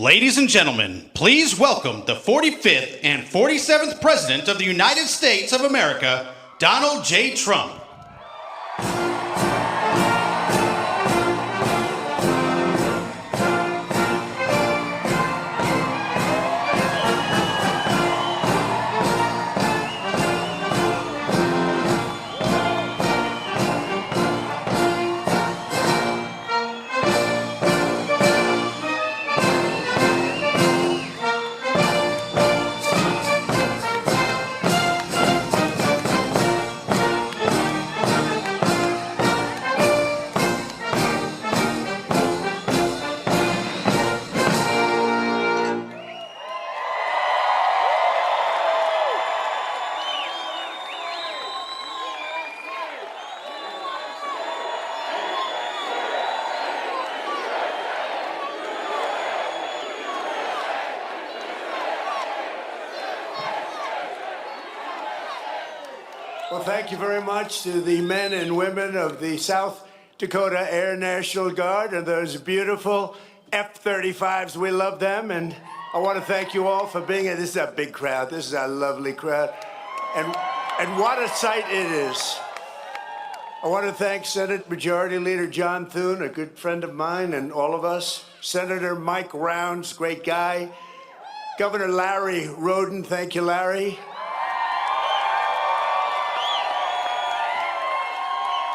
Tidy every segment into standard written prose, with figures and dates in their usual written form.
Ladies and gentlemen, please welcome the 45th and 47th President of the United States of America, Donald J. Trump. Well, thank you very much to the men and women of the South Dakota Air National Guard and those beautiful F-35s. We love them, and I want to thank you all for being here. This is a big crowd. This is a lovely crowd, and what a sight it is. I want to thank Senate Majority Leader John Thune, a good friend of mine, and all of us. Senator Mike Rounds, great guy. Governor Larry Roden, thank you, Larry.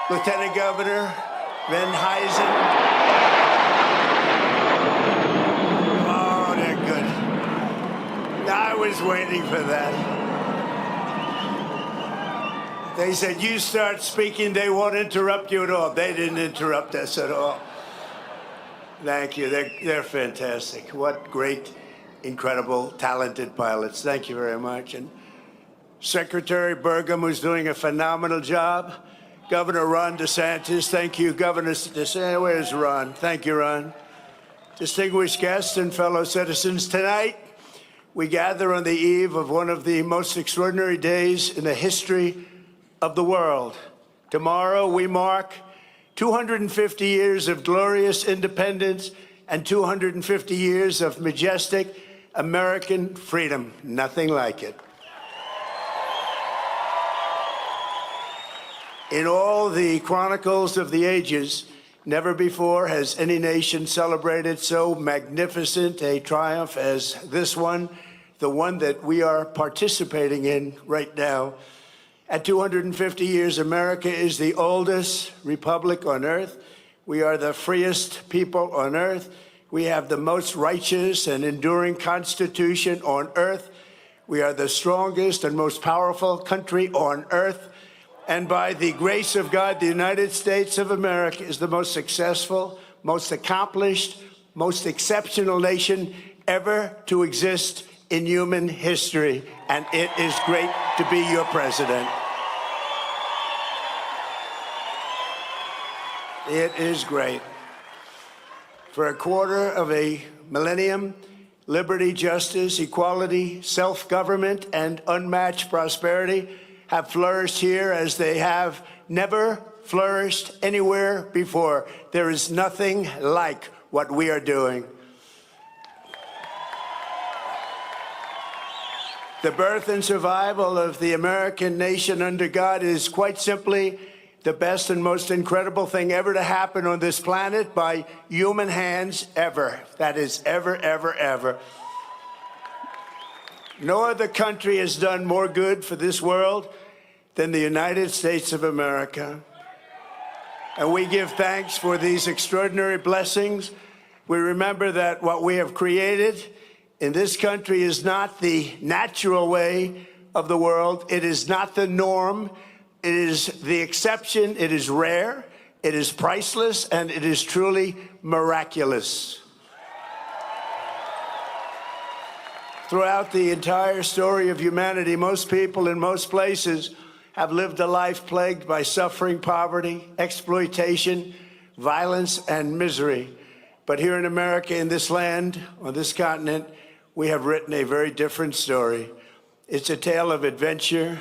Lieutenant Governor Van Huysen. Oh, they're good. I was waiting for that. They said, you start speaking, they won't interrupt you at all. They didn't interrupt us at all. Thank you. They're fantastic. What great, incredible, talented pilots. Thank you very much. And Secretary Burgum, who's doing a phenomenal job. Governor Ron DeSantis, thank you. Governor DeSantis, where's Ron? Thank you, Ron. Distinguished guests and fellow citizens, tonight we gather on the eve of one of the most extraordinary days in the history of the world. Tomorrow we mark 250 years of glorious independence and 250 years of majestic American freedom. Nothing like it. In all the chronicles of the ages, never before has any nation celebrated so magnificent a triumph as this one, the one that we are participating in right now. At 250 years, America is the oldest republic on earth. We are the freest people on earth. We have the most righteous and enduring constitution on earth. We are the strongest and most powerful country on earth. And by the grace of God, the United States of America is the most successful, most accomplished, most exceptional nation ever to exist in human history. And it is great to be your president. It is great. For a quarter of a millennium, liberty, justice, equality, self-government, and unmatched prosperity have flourished here as they have never flourished anywhere before. There is nothing like what we are doing. The birth and survival of the American nation under God is quite simply the best and most incredible thing ever to happen on this planet by human hands ever. That is ever, ever, ever. No other country has done more good for this world than the United States of America. And we give thanks for these extraordinary blessings. We remember that what we have created in this country is not the natural way of the world. It is not the norm. It is the exception. It is rare. It is priceless, and it is truly miraculous. Throughout the entire story of humanity, most people in most places have lived a life plagued by suffering, poverty, exploitation, violence, and misery. But here in America, in this land, on this continent, we have written a very different story. It's a tale of adventure,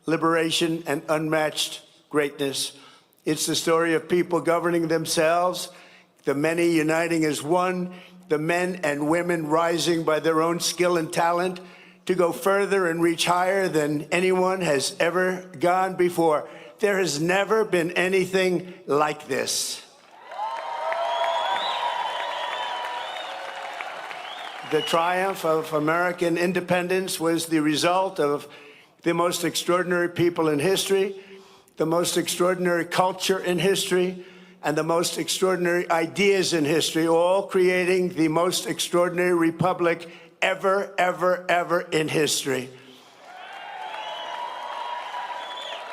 liberation, and unmatched greatness. It's the story of people governing themselves, the many uniting as one, the men and women rising by their own skill and talent to go further and reach higher than anyone has ever gone before. There has never been anything like this. The triumph of American independence was the result of the most extraordinary people in history, the most extraordinary culture in history, and the most extraordinary ideas in history, all creating the most extraordinary republic ever, ever, ever in history.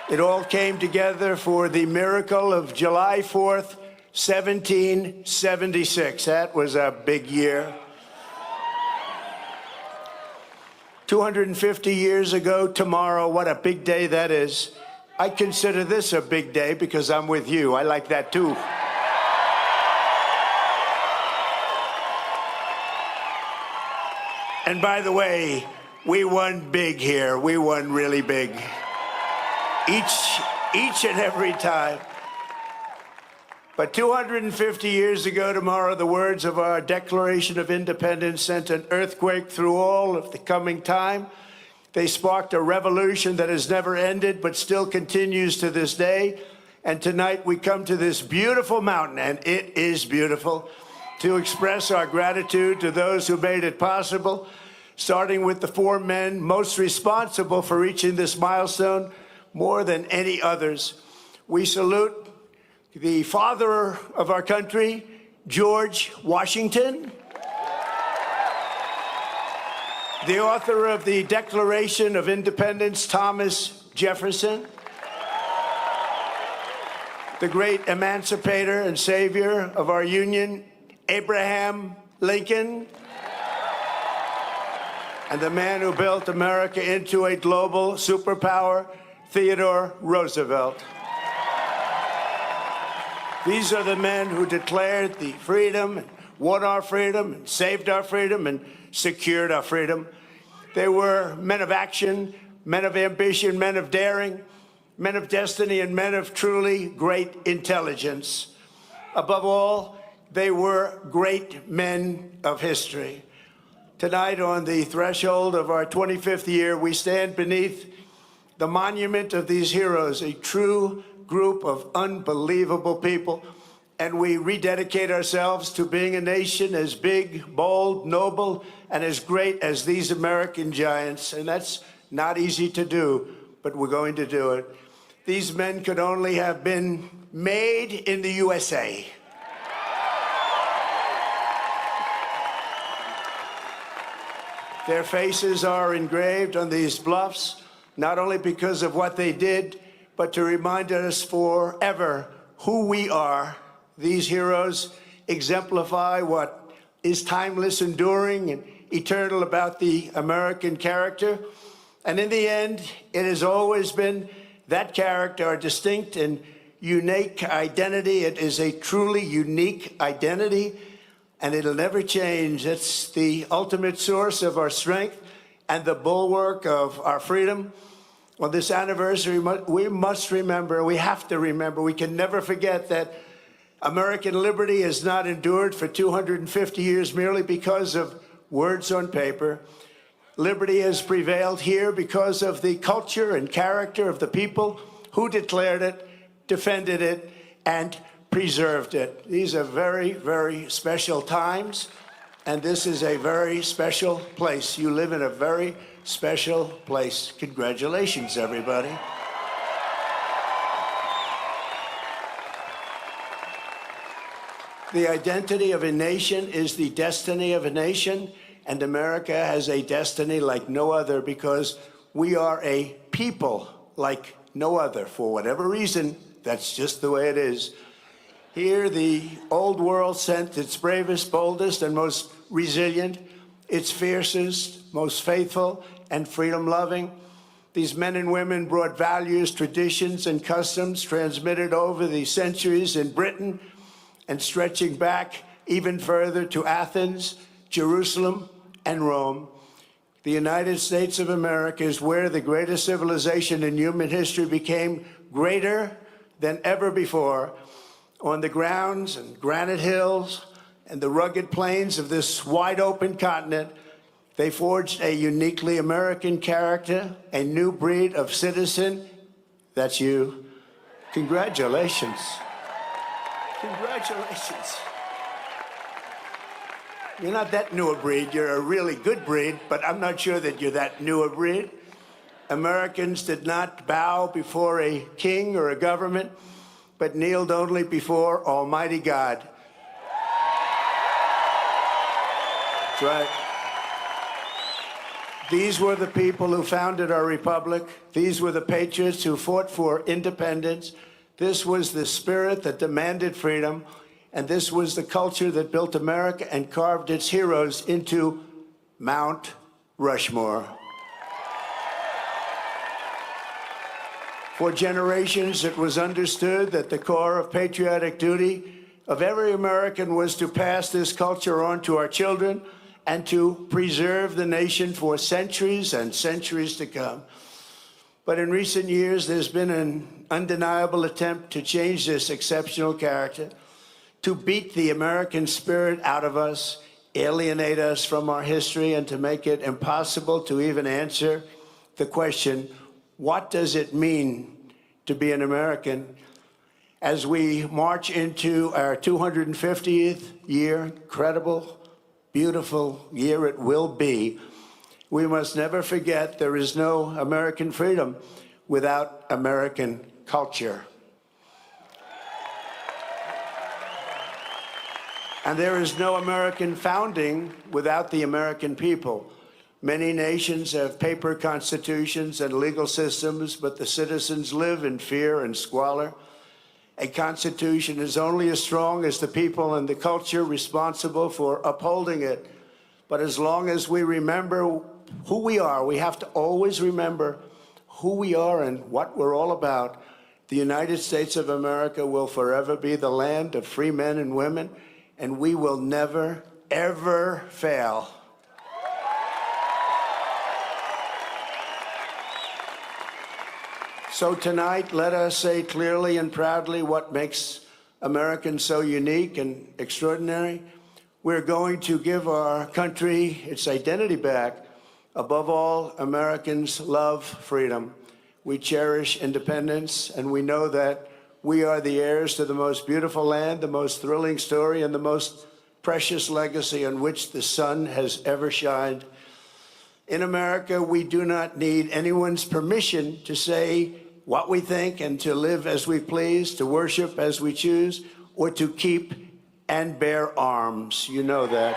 It all came together for the miracle of July 4th, 1776. That was a big year. 250 years ago tomorrow, what a big day that is. I consider this a big day because I'm with you. I like that too. And by the way, we won big here. We won really big. Each and every time. But 250 years ago tomorrow, the words of our Declaration of Independence sent an earthquake through all of the coming time. They sparked a revolution that has never ended, but still continues to this day. And tonight we come to this beautiful mountain, and it is beautiful, to express our gratitude to those who made it possible, starting with the four men most responsible for reaching this milestone more than any others. We salute the father of our country, George Washington, the author of the Declaration of Independence, Thomas Jefferson, the great emancipator and savior of our union, Abraham Lincoln, and the man who built America into a global superpower, Theodore Roosevelt. These are the men who declared the freedom, and won our freedom, and saved our freedom, and secured our freedom. They were men of action, men of ambition, men of daring, men of destiny, and men of truly great intelligence. Above all, they were great men of history. Tonight, on the threshold of our 25th year, we stand beneath the monument of these heroes, a true group of unbelievable people, and we rededicate ourselves to being a nation as big, bold, noble, and as great as these American giants. And that's not easy to do, but we're going to do it. These men could only have been made in the USA. Their faces are engraved on these bluffs, not only because of what they did, but to remind us forever who we are. These heroes exemplify what is timeless, enduring, and eternal about the American character. And in the end, it has always been that character, our distinct and unique identity. It is a truly unique identity, and it'll never change. It's the ultimate source of our strength and the bulwark of our freedom. On this anniversary, we must remember, we have to remember, we can never forget that American liberty has not endured for 250 years merely because of words on paper. Liberty has prevailed here because of the culture and character of the people who declared it, defended it, and preserved it. These are very, very special times, and this is a very special place. You live in a very special place. Congratulations, everybody. The identity of a nation is the destiny of a nation, and America has a destiny like no other because we are a people like no other. For whatever reason, that's just the way it is. Here, the old world sent its bravest, boldest, and most resilient, its fiercest, most faithful, and freedom-loving. These men and women brought values, traditions, and customs transmitted over the centuries in Britain and stretching back even further to Athens, Jerusalem, and Rome. The United States of America is where the greatest civilization in human history became greater than ever before, on the grounds and granite hills and the rugged plains of this wide-open continent, they forged a uniquely American character, a new breed of citizen. That's you. Congratulations. Congratulations. You're not that new a breed. You're a really good breed, but I'm not sure that you're that new a breed. Americans did not bow before a king or a government, but kneeled only before Almighty God. That's right. These were the people who founded our republic. These were the patriots who fought for independence. This was the spirit that demanded freedom, and this was the culture that built America and carved its heroes into Mount Rushmore. For generations, it was understood that the core of patriotic duty of every American was to pass this culture on to our children and to preserve the nation for centuries and centuries to come. But in recent years, there's been an undeniable attempt to change this exceptional character, to beat the American spirit out of us, alienate us from our history, and to make it impossible to even answer the question, what does it mean to be an American? As we march into our 250th year, incredible, beautiful year it will be, we must never forget there is no American freedom without American culture. And there is no American founding without the American people. Many nations have paper constitutions and legal systems, but the citizens live in fear and squalor. A constitution is only as strong as the people and the culture responsible for upholding it. But as long as we remember who we are, we have to always remember who we are and what we're all about. The United States of America will forever be the land of free men and women, and we will never, ever fail. So tonight, let us say clearly and proudly what makes Americans so unique and extraordinary. We're going to give our country its identity back. Above all, Americans love freedom. We cherish independence, and we know that we are the heirs to the most beautiful land, the most thrilling story, and the most precious legacy on which the sun has ever shined. In America, we do not need anyone's permission to say what we think and to live as we please, to worship as we choose, or to keep and bear arms. You know that.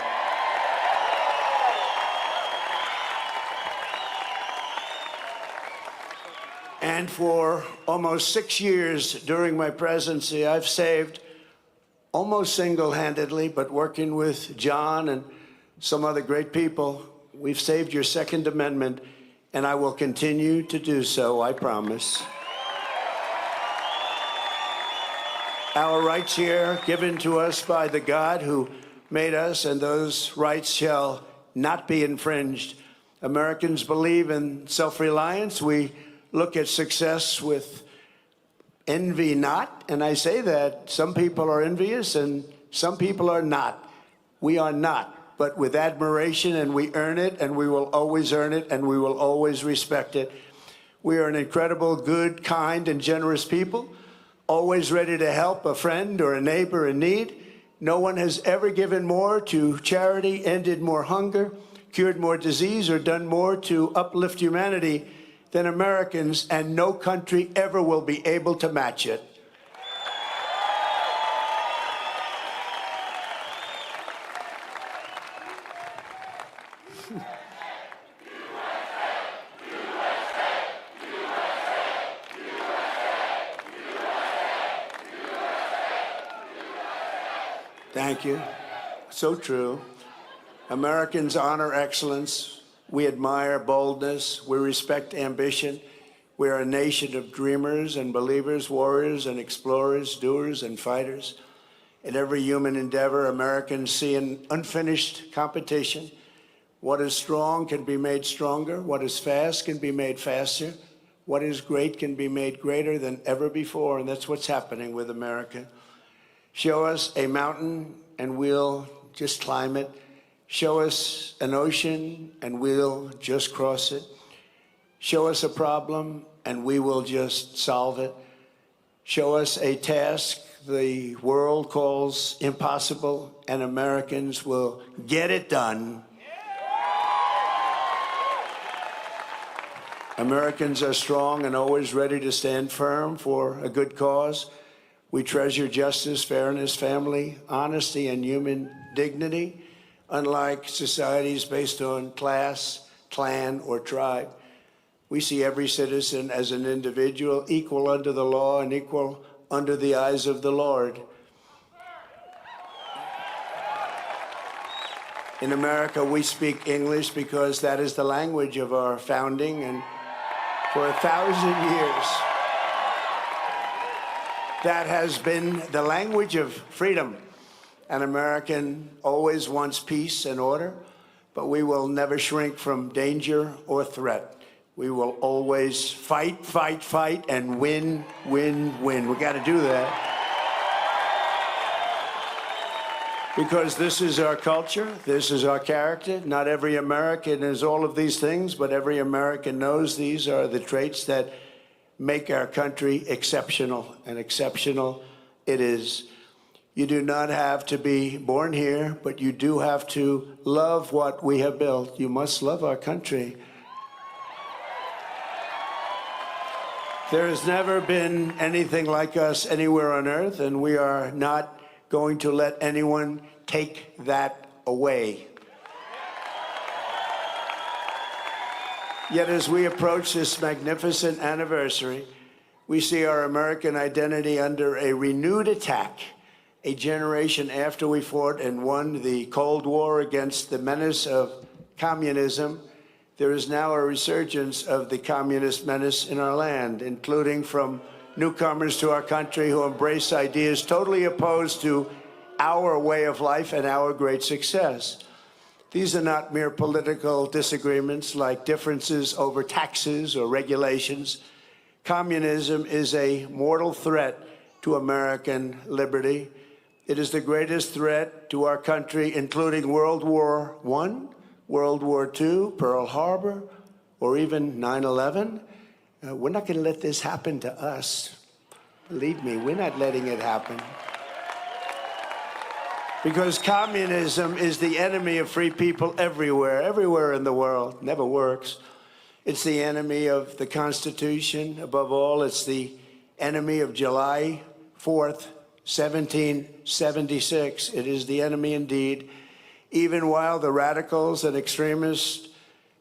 And for almost 6 years during my presidency, I've saved, almost single-handedly, but working with John and some other great people, we've saved your Second Amendment, and I will continue to do so, I promise. Our rights here, given to us by the God who made us, and those rights shall not be infringed. Americans believe in self-reliance. We look at success with envy not, and I say that some people are envious and some people are not. We are not, but with admiration, and we earn it, and we will always earn it, and we will always respect it. We are an incredible, good, kind, and generous people, always ready to help a friend or a neighbor in need. No one has ever given more to charity, ended more hunger, cured more disease, or done more to uplift humanity than Americans, and no country ever will be able to match it. Thank you. So true. Americans honor excellence. We admire boldness. We respect ambition. We are a nation of dreamers and believers, warriors and explorers, doers and fighters. In every human endeavor, Americans see an unfinished competition. What is strong can be made stronger. What is fast can be made faster. What is great can be made greater than ever before, and that's what's happening with America. Show us a mountain, and we'll just climb it. Show us an ocean, and we'll just cross it. Show us a problem, and we will just solve it. Show us a task the world calls impossible, and Americans will get it done. Americans are strong and always ready to stand firm for a good cause. We treasure justice, fairness, family, honesty, and human dignity, unlike societies based on class, clan, or tribe. We see every citizen as an individual, equal under the law and equal under the eyes of the Lord. In America, we speak English because that is the language of our founding, and for 1,000 years, that has been the language of freedom. An American always wants peace and order, but we will never shrink from danger or threat. We will always fight, fight, fight, and win, win, win. We got to do that. Because this is our culture, this is our character. Not every American is all of these things, but every American knows these are the traits that make our country exceptional, and exceptional it is. You do not have to be born here, but you do have to love what we have built. You must love our country. There has never been anything like us anywhere on earth, and we are not going to let anyone take that away. Yet as we approach this magnificent anniversary, we see our American identity under a renewed attack. A generation after we fought and won the Cold War against the menace of communism, there is now a resurgence of the communist menace in our land, including from newcomers to our country who embrace ideas totally opposed to our way of life and our great success. These are not mere political disagreements like differences over taxes or regulations. Communism is a mortal threat to American liberty. It is the greatest threat to our country, including World War I, World War II, Pearl Harbor, or even 9/11. We're not going to let this happen to us. Believe me, we're not letting it happen. Because communism is the enemy of free people everywhere in the world. Never works. It's the enemy of the Constitution. Above all, it's the enemy of July 4th, 1776. It is the enemy indeed. Even while the radicals and extremists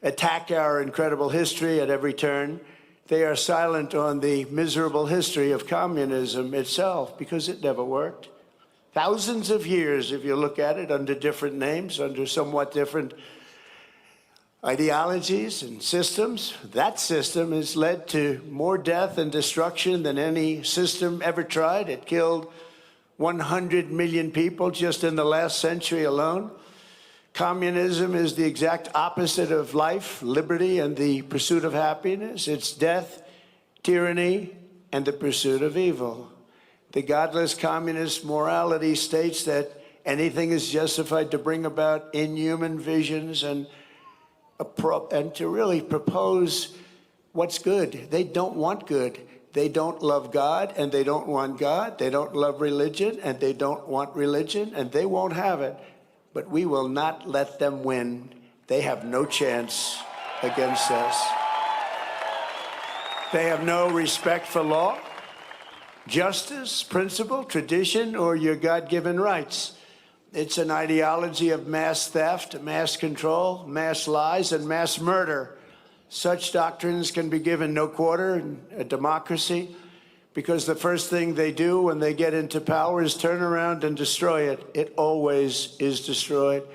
attack our incredible history at every turn, they are silent on the miserable history of communism itself, because it never worked. Thousands of years, if you look at it, under different names, under somewhat different ideologies and systems, that system has led to more death and destruction than any system ever tried. It killed 100 million people just in the last century alone. Communism is the exact opposite of life, liberty, and the pursuit of happiness. It's death, tyranny, and the pursuit of evil. The godless communist morality states that anything is justified to bring about inhuman visions and to really propose what's good. They don't want good. They don't love God, and they don't want God. They don't love religion, and they don't want religion, and they won't have it. But we will not let them win. They have no chance against us. They have no respect for law, justice, principle, tradition, or your God-given rights. It's an ideology of mass theft, mass control, mass lies, and mass murder. Such doctrines can be given no quarter in a democracy, because the first thing they do when they get into power is turn around and destroy it. It always is destroyed,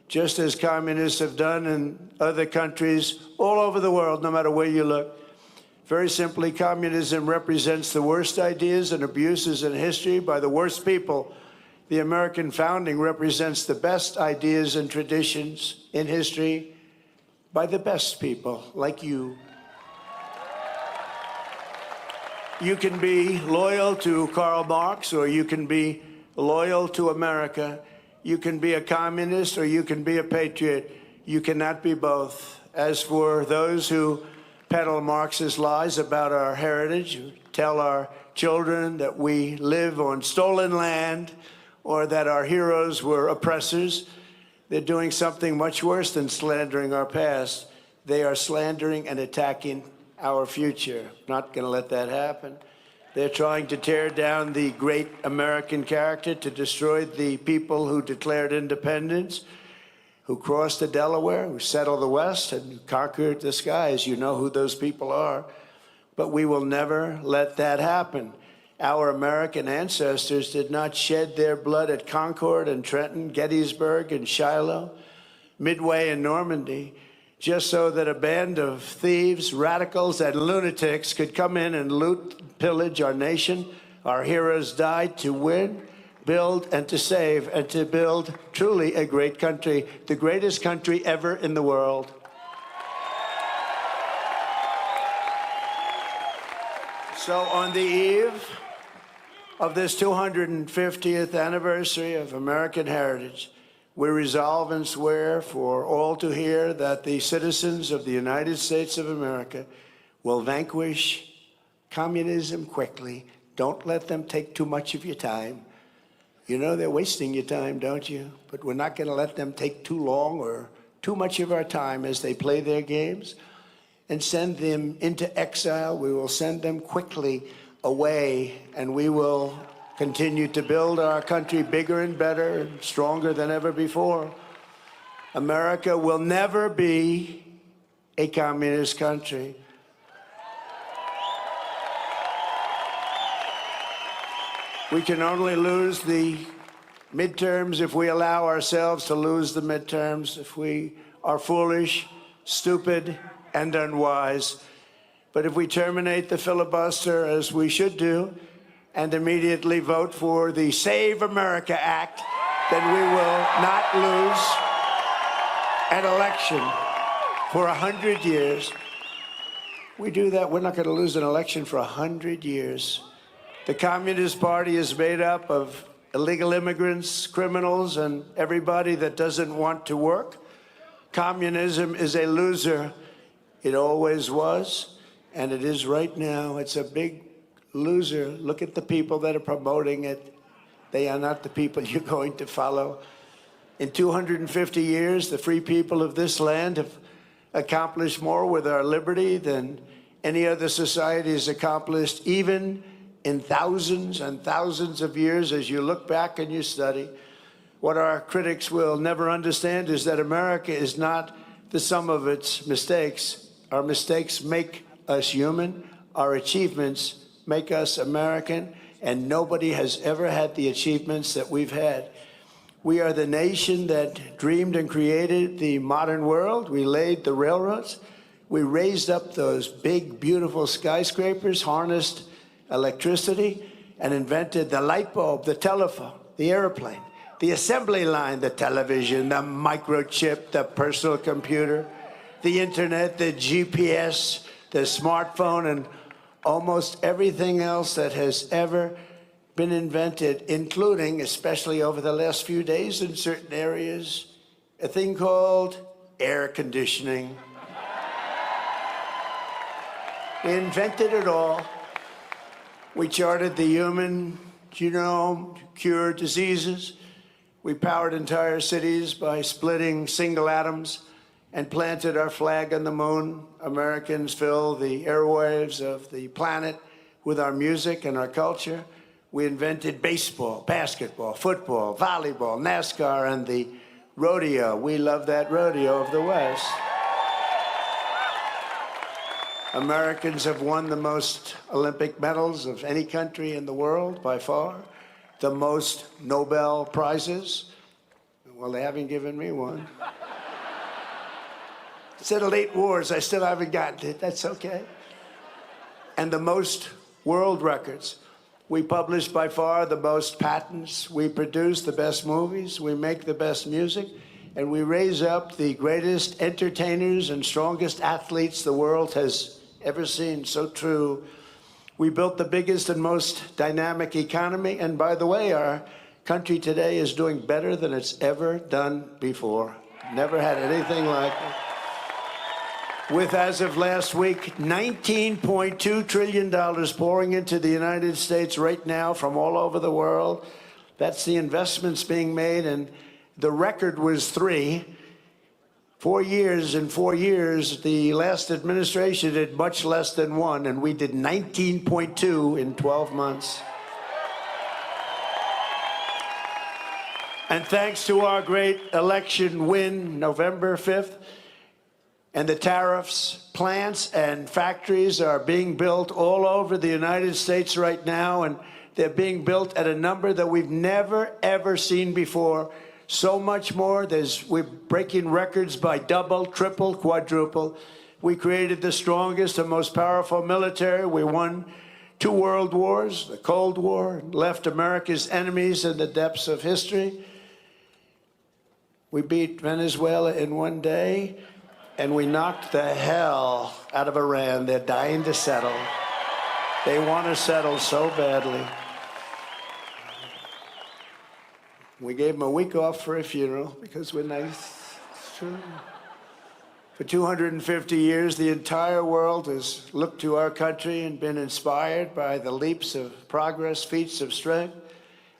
just as communists have done in other countries all over the world, no matter where you look. Very simply, communism represents the worst ideas and abuses in history by the worst people. The American founding represents the best ideas and traditions in history by the best people, like you. You can be loyal to Karl Marx, or you can be loyal to America. You can be a communist or you can be a patriot. You cannot be both. As for those who peddle Marxist lies about our heritage, who tell our children that we live on stolen land or that our heroes were oppressors, they're doing something much worse than slandering our past. They are slandering and attacking our future. Not going to let that happen. They're trying to tear down the great American character, to destroy the people who declared independence, who crossed the Delaware, who settled the West, and conquered the skies. You know who those people are. But we will never let that happen. Our American ancestors did not shed their blood at Concord and Trenton, Gettysburg and Shiloh, Midway and Normandy, just so that a band of thieves, radicals, and lunatics could come in and loot, pillage our nation. Our heroes died to win, build, and to save, and to build truly a great country, the greatest country ever in the world. So on the eve of this 250th anniversary of American heritage, we resolve and swear for all to hear that the citizens of the United States of America will vanquish communism quickly. Don't let them take too much of your time. You know they're wasting your time, don't you? But we're not going to let them take too long or too much of our time as they play their games and send them into exile. We will send them quickly away, and we will continue to build our country bigger and better and stronger than ever before. America will never be a communist country. We can only lose the midterms if we allow ourselves to lose the midterms, if we are foolish, stupid, and unwise. But if we terminate the filibuster, as we should do, and immediately vote for the Save America Act, then we will not lose an election for 100 years. We do that, we're not going to lose an election for 100 years. The Communist Party is made up of illegal immigrants, criminals, and everybody that doesn't want to work. Communism is a loser. It always was, and it is right now. It's a big loser. Look at the people that are promoting it. They are not the people you're going to follow. In 250 years, the free people of this land have accomplished more with our liberty than any other society has accomplished, even in thousands and thousands of years. As you look back and you study, what our critics will never understand is that America is not the sum of its mistakes. Our mistakes make us human. Our achievements make us American, and nobody has ever had the achievements that we've had. We are the nation that dreamed and created the modern world. We laid the railroads. We raised up those big, beautiful skyscrapers, harnessed electricity, and invented the light bulb, the telephone, the airplane, the assembly line, the television, the microchip, the personal computer, the internet, the GPS, the smartphone, and almost everything else that has ever been invented, including, especially over the last few days in certain areas, a thing called air conditioning. We invented it all. We charted the human genome to cure diseases. We powered entire cities by splitting single atoms and planted our flag on the moon. Americans fill the airwaves of the planet with our music and our culture. We invented baseball, basketball, football, volleyball, NASCAR, and the rodeo. We love that rodeo of the West. Americans have won the most Olympic medals of any country in the world, by far. The most Nobel Prizes. Well, they haven't given me one. Settled 8 wars, I still haven't gotten it. That's okay. And the most world records. We publish by far the most patents. We produce the best movies. We make the best music. And we raise up the greatest entertainers and strongest athletes the world has ever seen. So true. We built the biggest and most dynamic economy. And by the way, our country today is doing better than it's ever done before. Never had anything like it. With, as of last week, $19.2 trillion pouring into the United States right now from all over the world. That's the investments being made, and the record was 3. 4 years. In 4 years, the last administration did much less than 1, and we did 19.2 in 12 months. And thanks to our great election win, November 5th, and the tariffs, plants and factories are being built all over the United States right now, and they're being built at a number that we've never, ever seen before. So much more. We're breaking records by double, triple, quadruple. We created the strongest and most powerful military. We won 2 world wars, the Cold War, left America's enemies in the depths of history. We beat Venezuela in 1 day, and we knocked the hell out of Iran. They're dying to settle. They want to settle so badly. We gave them a week off for a funeral because we're nice. It's true. For 250 years, the entire world has looked to our country and been inspired by the leaps of progress, feats of strength,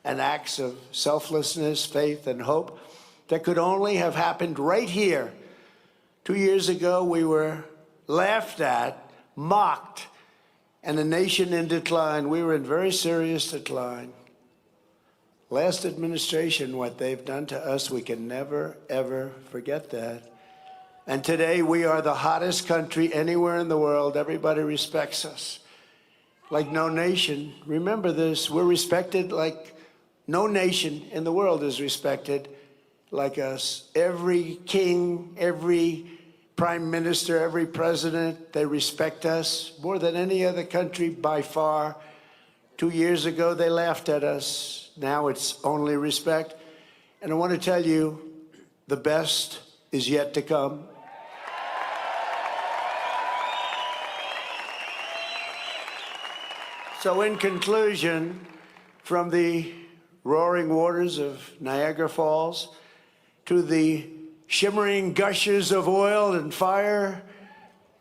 and acts of selflessness, faith, and hope that could only have happened right here. 2 years ago, we were laughed at, mocked, and a nation in decline. We were in very serious decline. Last administration, what they've done to us, we can never, ever forget that. And today, we are the hottest country anywhere in the world. Everybody respects us like no nation. Remember this, we're respected like no nation in the world is respected like us. Every king, every prime minister, every president, they respect us more than any other country by far. 2 years ago, they laughed at us. Now it's only respect. And I want to tell you, the best is yet to come. So in conclusion, from the roaring waters of Niagara Falls to the shimmering gushers of oil and fire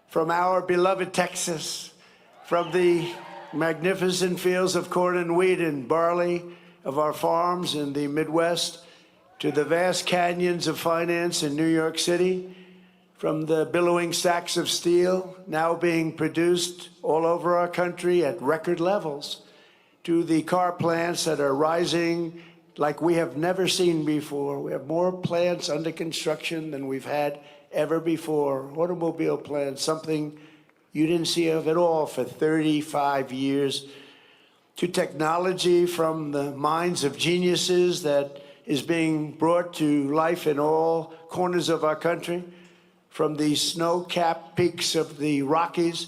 from our beloved Texas, from the magnificent fields of corn and wheat and barley of our farms in the Midwest, to the vast canyons of finance in New York City, from the billowing stacks of steel now being produced all over our country at record levels, to the car plants that are rising like we have never seen before. We have more plants under construction than we've had ever before. Automobile plants, something you didn't see of at all for 35 years. To technology from the minds of geniuses that is being brought to life in all corners of our country, from the snow-capped peaks of the Rockies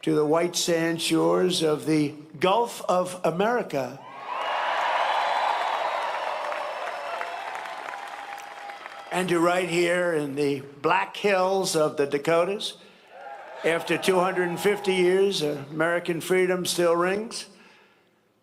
to the white sand shores of the Gulf of America. And to right here in the Black Hills of the Dakotas, after 250 years, American freedom still rings.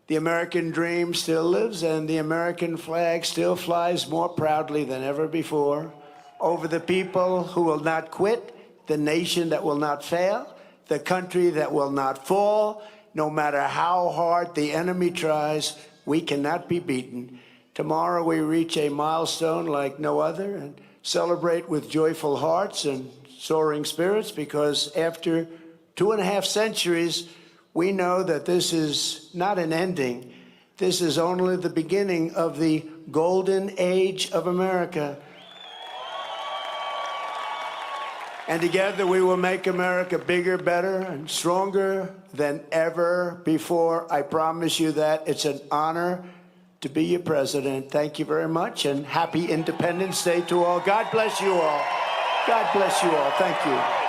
The American dream still lives, and the American flag still flies more proudly than ever before over the people who will not quit, the nation that will not fail, the country that will not fall. No matter how hard the enemy tries, we cannot be beaten. Tomorrow we reach a milestone like no other and celebrate with joyful hearts and soaring spirits, because after 2.5 centuries, we know that this is not an ending. This is only the beginning of the golden age of America. And together we will make America bigger, better, and stronger than ever before. I promise you that. It's an honor to be your president. Thank you very much, and happy Independence Day to all. God bless you all. God bless you all. Thank you.